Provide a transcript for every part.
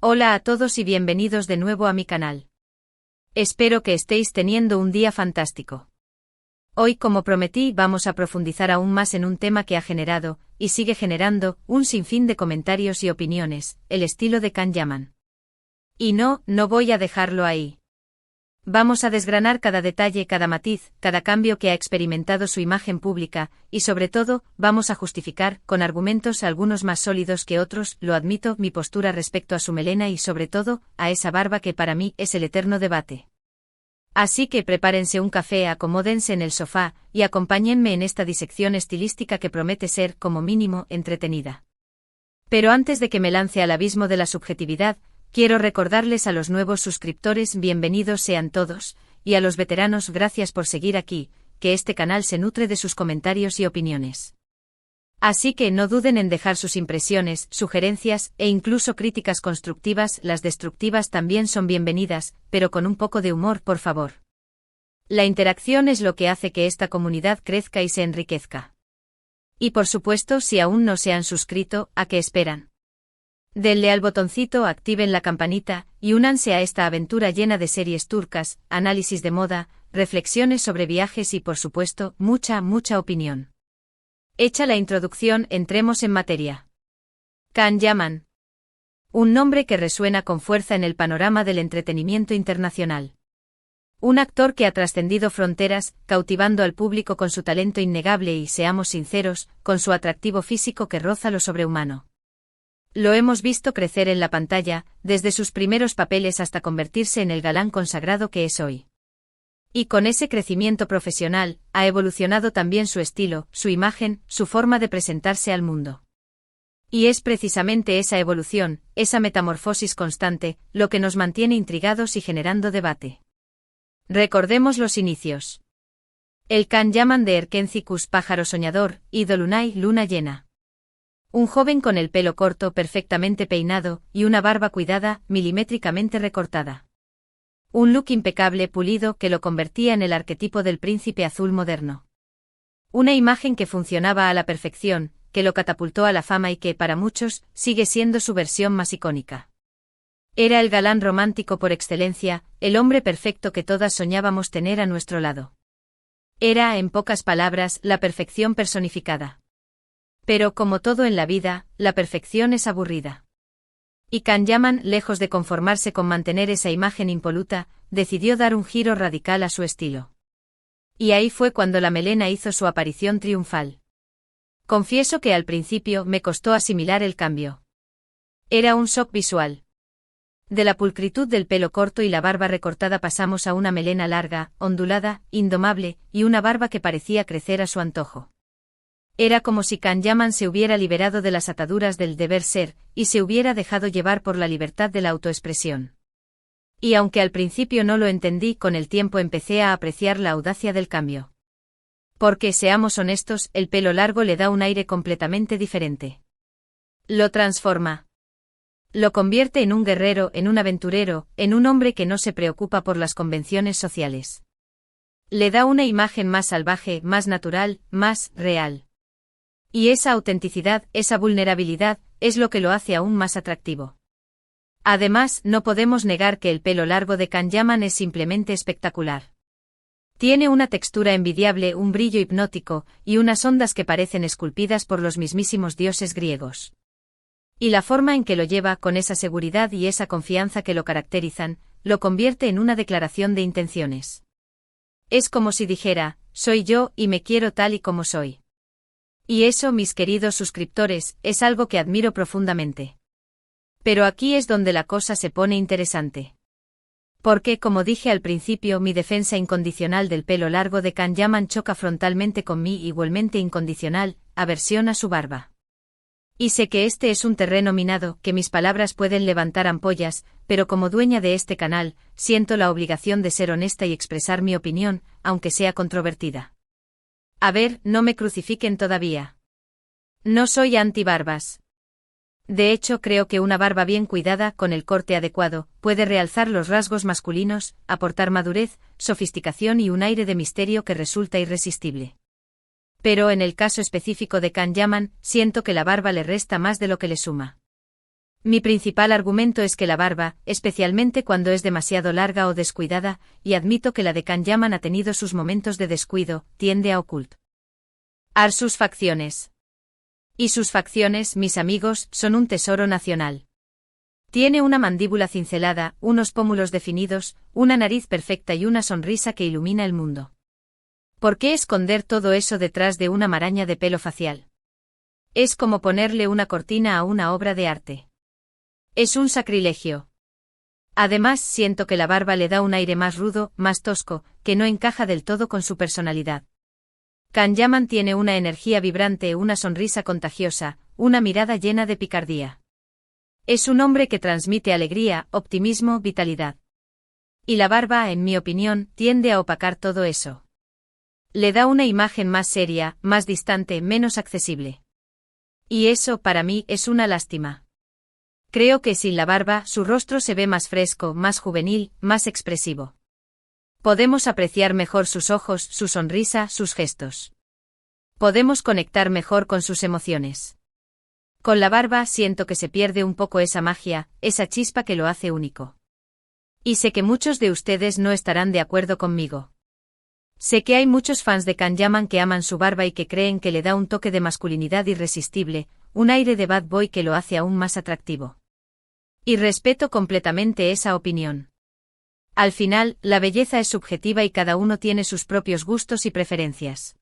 Hola a todos y bienvenidos de nuevo a mi canal. Espero que estéis teniendo un día fantástico. Hoy, como prometí, vamos a profundizar aún más en un tema que ha generado, y sigue generando, un sinfín de comentarios y opiniones, el estilo de Can Yaman. Y no voy a dejarlo ahí. Vamos a desgranar cada detalle, cada matiz, cada cambio que ha experimentado su imagen pública, y sobre todo, vamos a justificar, con argumentos algunos más sólidos que otros, lo admito, mi postura respecto a su melena y sobre todo, a esa barba que para mí es el eterno debate. Así que prepárense un café, acomódense en el sofá, y acompáñenme en esta disección estilística que promete ser, como mínimo, entretenida. Pero antes de que me lance al abismo de la subjetividad, quiero recordarles a los nuevos suscriptores bienvenidos sean todos, y a los veteranos gracias por seguir aquí, que este canal se nutre de sus comentarios y opiniones. Así que no duden en dejar sus impresiones, sugerencias, e incluso críticas constructivas, las destructivas también son bienvenidas, pero con un poco de humor, por favor. La interacción es lo que hace que esta comunidad crezca y se enriquezca. Y por supuesto, si aún no se han suscrito, ¿a qué esperan? Denle al botoncito, activen la campanita, y únanse a esta aventura llena de series turcas, análisis de moda, reflexiones sobre viajes y por supuesto, mucha opinión. Hecha la introducción, entremos en materia. Can Yaman. Un nombre que resuena con fuerza en el panorama del entretenimiento internacional. Un actor que ha trascendido fronteras, cautivando al público con su talento innegable y, seamos sinceros, con su atractivo físico que roza lo sobrehumano. Lo hemos visto crecer en la pantalla, desde sus primeros papeles hasta convertirse en el galán consagrado que es hoy. Y con ese crecimiento profesional, ha evolucionado también su estilo, su imagen, su forma de presentarse al mundo. Y es precisamente esa evolución, esa metamorfosis constante, lo que nos mantiene intrigados y generando debate. Recordemos los inicios. El Can Yaman de Erkenci pájaro soñador, y Dolunay, luna llena. Un joven con el pelo corto, perfectamente peinado, y una barba cuidada, milimétricamente recortada. Un look impecable, pulido, que lo convertía en el arquetipo del príncipe azul moderno. Una imagen que funcionaba a la perfección, que lo catapultó a la fama y que, para muchos, sigue siendo su versión más icónica. Era el galán romántico por excelencia, el hombre perfecto que todas soñábamos tener a nuestro lado. Era, en pocas palabras, la perfección personificada. Pero como todo en la vida, la perfección es aburrida. Y Can Yaman, lejos de conformarse con mantener esa imagen impoluta, decidió dar un giro radical a su estilo. Y ahí fue cuando la melena hizo su aparición triunfal. Confieso que al principio me costó asimilar el cambio. Era un shock visual. De la pulcritud del pelo corto y la barba recortada pasamos a una melena larga, ondulada, indomable, y una barba que parecía crecer a su antojo. Era como si Can Yaman se hubiera liberado de las ataduras del deber ser, y se hubiera dejado llevar por la libertad de la autoexpresión. Y aunque al principio no lo entendí, con el tiempo empecé a apreciar la audacia del cambio. Porque, seamos honestos, el pelo largo le da un aire completamente diferente. Lo transforma. Lo convierte en un guerrero, en un aventurero, en un hombre que no se preocupa por las convenciones sociales. Le da una imagen más salvaje, más natural, más real. Y esa autenticidad, esa vulnerabilidad, es lo que lo hace aún más atractivo. Además, no podemos negar que el pelo largo de Can Yaman es simplemente espectacular. Tiene una textura envidiable, un brillo hipnótico, y unas ondas que parecen esculpidas por los mismísimos dioses griegos. Y la forma en que lo lleva, con esa seguridad y esa confianza que lo caracterizan, lo convierte en una declaración de intenciones. Es como si dijera, soy yo y me quiero tal y como soy. Y eso, mis queridos suscriptores, es algo que admiro profundamente. Pero aquí es donde la cosa se pone interesante. Porque, como dije al principio, mi defensa incondicional del pelo largo de Can Yaman choca frontalmente con mi igualmente incondicional aversión a su barba. Y sé que este es un terreno minado, que mis palabras pueden levantar ampollas, pero como dueña de este canal, siento la obligación de ser honesta y expresar mi opinión, aunque sea controvertida. A ver, no me crucifiquen todavía. No soy anti-barbas. De hecho, creo que una barba bien cuidada, con el corte adecuado, puede realzar los rasgos masculinos, aportar madurez, sofisticación y un aire de misterio que resulta irresistible. Pero en el caso específico de Can Yaman, siento que la barba le resta más de lo que le suma. Mi principal argumento es que la barba, especialmente cuando es demasiado larga o descuidada, y admito que la de Kanyaman ha tenido sus momentos de descuido, tiende a ocultar sus facciones. Y sus facciones, mis amigos, son un tesoro nacional. Tiene una mandíbula cincelada, unos pómulos definidos, una nariz perfecta y una sonrisa que ilumina el mundo. ¿Por qué esconder todo eso detrás de una maraña de pelo facial? Es como ponerle una cortina a una obra de arte. Es un sacrilegio. Además, siento que la barba le da un aire más rudo, más tosco, que no encaja del todo con su personalidad. Kanyaman tiene una energía vibrante, una sonrisa contagiosa, una mirada llena de picardía. Es un hombre que transmite alegría, optimismo, vitalidad. Y la barba, en mi opinión, tiende a opacar todo eso. Le da una imagen más seria, más distante, menos accesible. Y eso, para mí, es una lástima. Creo que sin la barba, su rostro se ve más fresco, más juvenil, más expresivo. Podemos apreciar mejor sus ojos, su sonrisa, sus gestos. Podemos conectar mejor con sus emociones. Con la barba siento que se pierde un poco esa magia, esa chispa que lo hace único. Y sé que muchos de ustedes no estarán de acuerdo conmigo. Sé que hay muchos fans de Kanyaman que aman su barba y que creen que le da un toque de masculinidad irresistible, un aire de bad boy que lo hace aún más atractivo. Y respeto completamente esa opinión. Al final, la belleza es subjetiva y cada uno tiene sus propios gustos y preferencias.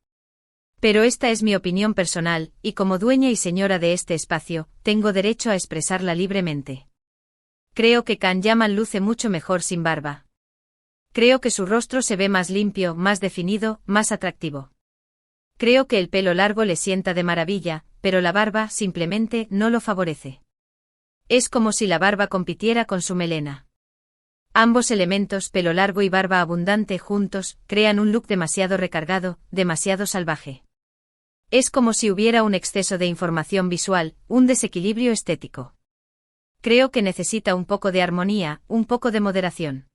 Pero esta es mi opinión personal, y como dueña y señora de este espacio, tengo derecho a expresarla libremente. Creo que Kanyaman luce mucho mejor sin barba. Creo que su rostro se ve más limpio, más definido, más atractivo. Creo que el pelo largo le sienta de maravilla, pero la barba simplemente no lo favorece. Es como si la barba compitiera con su melena. Ambos elementos, pelo largo y barba abundante juntos, crean un look demasiado recargado, demasiado salvaje. Es como si hubiera un exceso de información visual, un desequilibrio estético. Creo que necesita un poco de armonía, un poco de moderación.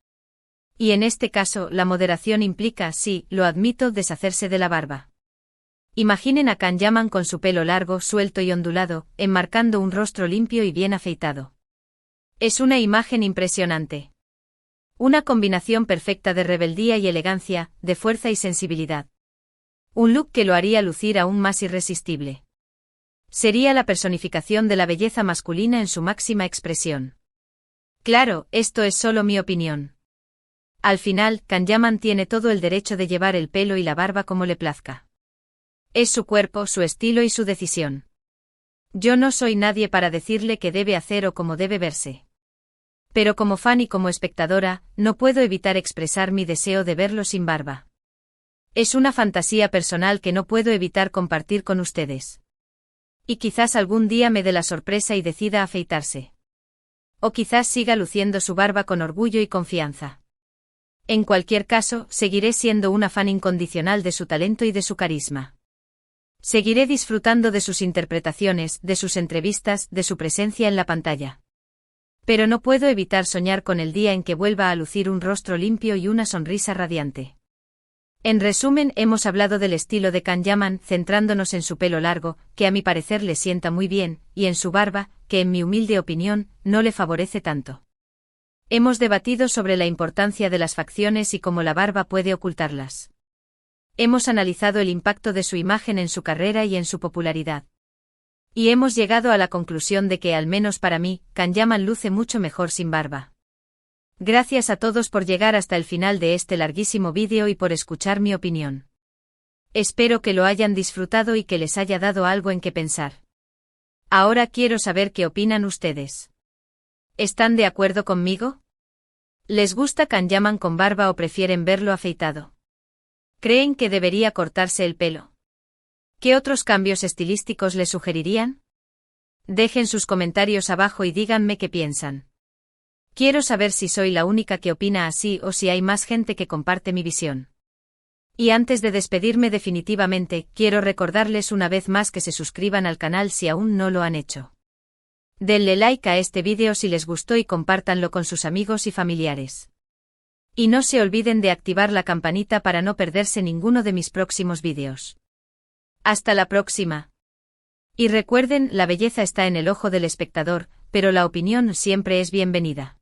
Y en este caso, la moderación implica, sí, lo admito, deshacerse de la barba. Imaginen a Kanyaman con su pelo largo, suelto y ondulado, enmarcando un rostro limpio y bien afeitado. Es una imagen impresionante. Una combinación perfecta de rebeldía y elegancia, de fuerza y sensibilidad. Un look que lo haría lucir aún más irresistible. Sería la personificación de la belleza masculina en su máxima expresión. Claro, esto es solo mi opinión. Al final, Kanyaman tiene todo el derecho de llevar el pelo y la barba como le plazca. Es su cuerpo, su estilo y su decisión. Yo no soy nadie para decirle qué debe hacer o cómo debe verse. Pero como fan y como espectadora, no puedo evitar expresar mi deseo de verlo sin barba. Es una fantasía personal que no puedo evitar compartir con ustedes. Y quizás algún día me dé la sorpresa y decida afeitarse. O quizás siga luciendo su barba con orgullo y confianza. En cualquier caso, seguiré siendo una fan incondicional de su talento y de su carisma. Seguiré disfrutando de sus interpretaciones, de sus entrevistas, de su presencia en la pantalla. Pero no puedo evitar soñar con el día en que vuelva a lucir un rostro limpio y una sonrisa radiante. En resumen, hemos hablado del estilo de Kanyaman, centrándonos en su pelo largo, que a mi parecer le sienta muy bien, y en su barba, que en mi humilde opinión, no le favorece tanto. Hemos debatido sobre la importancia de las facciones y cómo la barba puede ocultarlas. Hemos analizado el impacto de su imagen en su carrera y en su popularidad. Y hemos llegado a la conclusión de que, al menos para mí, Kanyaman luce mucho mejor sin barba. Gracias a todos por llegar hasta el final de este larguísimo vídeo y por escuchar mi opinión. Espero que lo hayan disfrutado y que les haya dado algo en que pensar. Ahora quiero saber qué opinan ustedes. ¿Están de acuerdo conmigo? ¿Les gusta Kanyaman con barba o prefieren verlo afeitado? ¿Creen que debería cortarse el pelo? ¿Qué otros cambios estilísticos le sugerirían? Dejen sus comentarios abajo y díganme qué piensan. Quiero saber si soy la única que opina así o si hay más gente que comparte mi visión. Y antes de despedirme definitivamente, quiero recordarles una vez más que se suscriban al canal si aún no lo han hecho. Denle like a este vídeo si les gustó y compártanlo con sus amigos y familiares. Y no se olviden de activar la campanita para no perderse ninguno de mis próximos vídeos. Hasta la próxima. Y recuerden, la belleza está en el ojo del espectador, pero la opinión siempre es bienvenida.